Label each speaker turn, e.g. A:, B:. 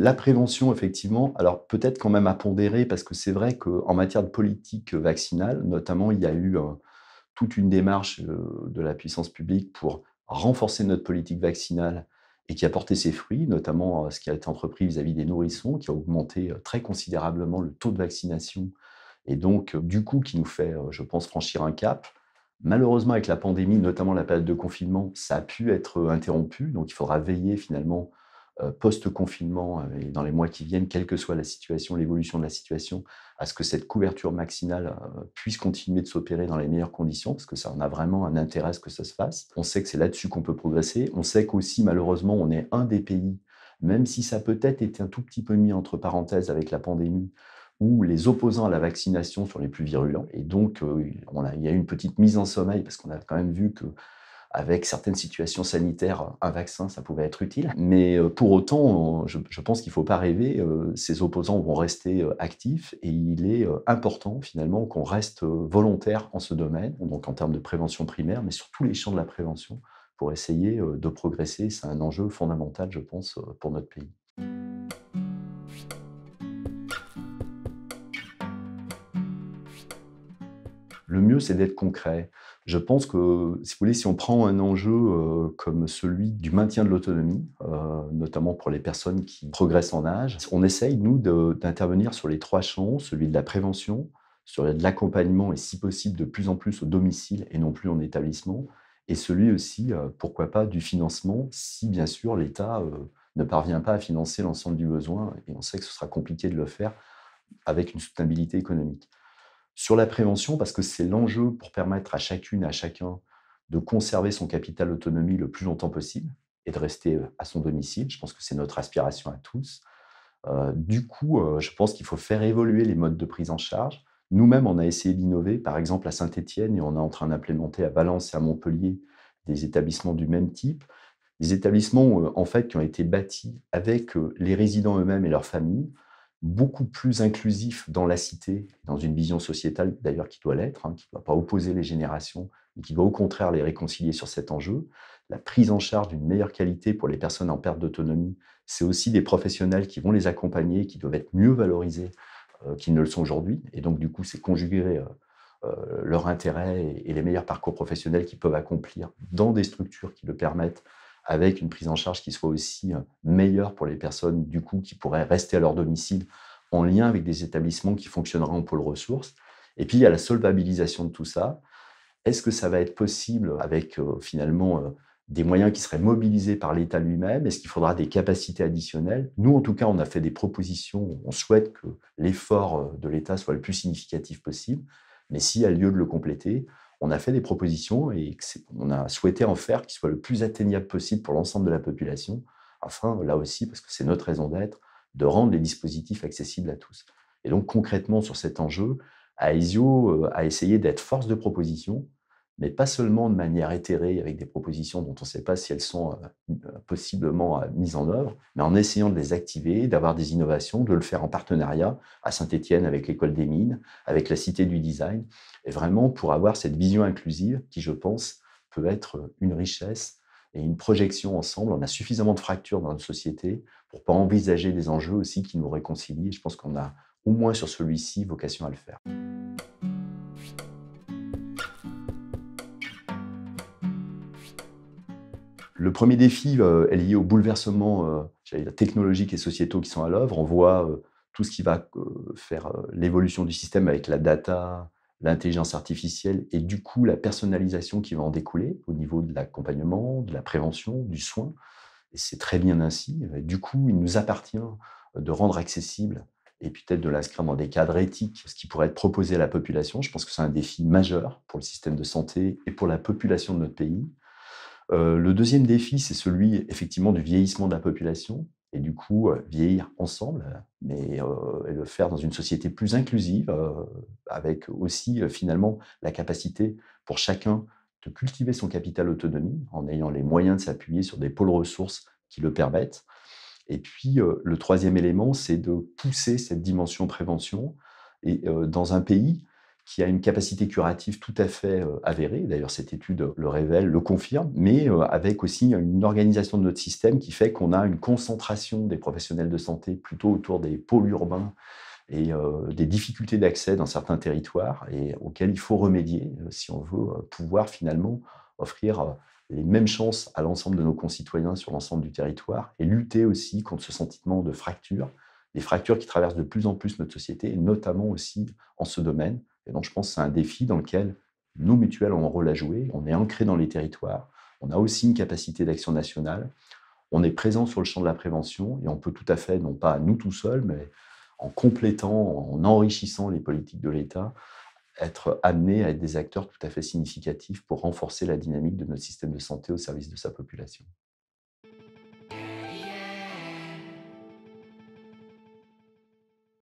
A: La prévention, effectivement, alors peut-être quand même à pondérer parce que c'est vrai qu'en matière de politique vaccinale, notamment, il y a eu, toute une démarche, de la puissance publique pour renforcer notre politique vaccinale et qui a porté ses fruits, notamment, ce qui a été entrepris vis-à-vis des nourrissons, qui a augmenté, très considérablement le taux de vaccination et donc, du coup, qui nous fait, je pense, franchir un cap. Malheureusement, avec la pandémie, notamment la période de confinement, ça a pu être, interrompu, donc il faudra veiller finalement, post-confinement, et dans les mois qui viennent, quelle que soit la situation, l'évolution de la situation, à ce que cette couverture vaccinale, puisse continuer de s'opérer dans les meilleures conditions, parce que ça en a vraiment un intérêt à ce que ça se fasse. On sait que c'est là-dessus qu'on peut progresser. On sait qu'aussi, malheureusement, on est un des pays, même si ça a peut-être été un tout petit peu mis entre parenthèses avec la pandémie, où les opposants à la vaccination sont les plus virulents et donc, il y a eu une petite mise en sommeil parce qu'on a quand même vu qu'avec certaines situations sanitaires, un vaccin, ça pouvait être utile. Mais, pour autant, je pense qu'il ne faut pas rêver, ces opposants vont rester, actifs et il est, important finalement qu'on reste, volontaire en ce domaine, donc en termes de prévention primaire, mais sur tous les champs de la prévention pour essayer, de progresser. C'est un enjeu fondamental, je pense, pour notre pays. Le mieux, c'est d'être concret. Je pense que, si vous voulez, si on prend un enjeu, comme celui du maintien de l'autonomie, notamment pour les personnes qui progressent en âge, on essaye, nous, d'intervenir sur les 3 champs, celui de la prévention, sur de l'accompagnement et si possible de plus en plus au domicile et non plus en établissement et celui aussi, pourquoi pas, du financement si bien sûr l'État, ne parvient pas à financer l'ensemble du besoin et on sait que ce sera compliqué de le faire avec une soutenabilité économique. Sur la prévention, parce que c'est l'enjeu pour permettre à chacune et à chacun de conserver son capital autonomie le plus longtemps possible et de rester, à son domicile. Je pense que c'est notre aspiration à tous. Du coup, je pense qu'il faut faire évoluer les modes de prise en charge. Nous-mêmes, on a essayé d'innover, par exemple à Saint-Étienne et on est en train d'implémenter à Valence et à Montpellier des établissements du même type. Des établissements, en fait, qui ont été bâtis avec, les résidents eux-mêmes et leurs familles, beaucoup plus inclusifs dans la cité, dans une vision sociétale d'ailleurs qui doit l'être, hein, qui ne doit pas opposer les générations, mais qui doit au contraire les réconcilier sur cet enjeu. La prise en charge d'une meilleure qualité pour les personnes en perte d'autonomie, c'est aussi des professionnels qui vont les accompagner, qui doivent être mieux valorisés, qu'ils ne le sont aujourd'hui et donc du coup, c'est conjuguer, leur intérêt et les meilleurs parcours professionnels qu'ils peuvent accomplir dans des structures qui le permettent avec une prise en charge qui soit aussi, meilleure pour les personnes, du coup, qui pourraient rester à leur domicile, en lien avec des établissements qui fonctionneraient en pôle ressources. Et puis, il y a la solvabilisation de tout ça. Est-ce que ça va être possible avec, finalement, des moyens qui seraient mobilisés par l'État lui-même? Est-ce qu'il faudra des capacités additionnelles? Nous, en tout cas, on a fait des propositions. On souhaite que l'effort, de l'État soit le plus significatif possible, mais s'il y a lieu de le compléter, on a fait des propositions et que on a souhaité en faire qui soit le plus atteignable possible pour l'ensemble de la population, afin, là aussi, parce que c'est notre raison d'être, de rendre les dispositifs accessibles à tous. Et donc concrètement sur cet enjeu, Aesio, a essayé d'être force de proposition, mais pas seulement de manière éthérée avec des propositions dont on ne sait pas si elles sont, possiblement, mises en œuvre, mais en essayant de les activer, d'avoir des innovations, de le faire en partenariat à Saint-Étienne avec l'École des Mines, avec la Cité du Design et vraiment pour avoir cette vision inclusive qui, je pense, peut être, une richesse et une projection ensemble. On a suffisamment de fractures dans notre société pour pas envisager des enjeux aussi qui nous réconcilient et je pense qu'on a, au moins sur celui-ci, vocation à le faire. Le premier défi, est lié aux bouleversements, j'allais dire technologiques et sociétaux qui sont à l'œuvre. On voit, tout ce qui va, faire, l'évolution du système avec la data, l'intelligence artificielle et du coup la personnalisation qui va en découler au niveau de l'accompagnement, de la prévention, du soin et c'est très bien ainsi. Du coup, il nous appartient, de rendre accessible et puis peut-être de l'inscrire dans des cadres éthiques, ce qui pourrait être proposé à la population. Je pense que c'est un défi majeur pour le système de santé et pour la population de notre pays. Le deuxième défi, c'est celui effectivement du vieillissement de la population et du coup, vieillir ensemble, mais et le faire dans une société plus inclusive, avec aussi, finalement la capacité pour chacun de cultiver son capital autonomie en ayant les moyens de s'appuyer sur des pôles ressources qui le permettent. Et puis, le troisième élément, c'est de pousser cette dimension prévention et dans un pays qui a une capacité curative tout à fait avérée. D'ailleurs, cette étude le révèle, le confirme, mais avec aussi une organisation de notre système qui fait qu'on a une concentration des professionnels de santé plutôt autour des pôles urbains et des difficultés d'accès dans certains territoires et auxquels il faut remédier si on veut pouvoir finalement offrir les mêmes chances à l'ensemble de nos concitoyens sur l'ensemble du territoire et lutter aussi contre ce sentiment de fracture, des fractures qui traversent de plus en plus notre société et notamment aussi en ce domaine. Et donc je pense que c'est un défi dans lequel nos mutuelles ont un rôle à jouer. On est ancré dans les territoires, on a aussi une capacité d'action nationale, on est présent sur le champ de la prévention et on peut tout à fait, non pas nous tout seuls, mais en complétant, en enrichissant les politiques de l'État, être amené à être des acteurs tout à fait significatifs pour renforcer la dynamique de notre système de santé au service de sa population.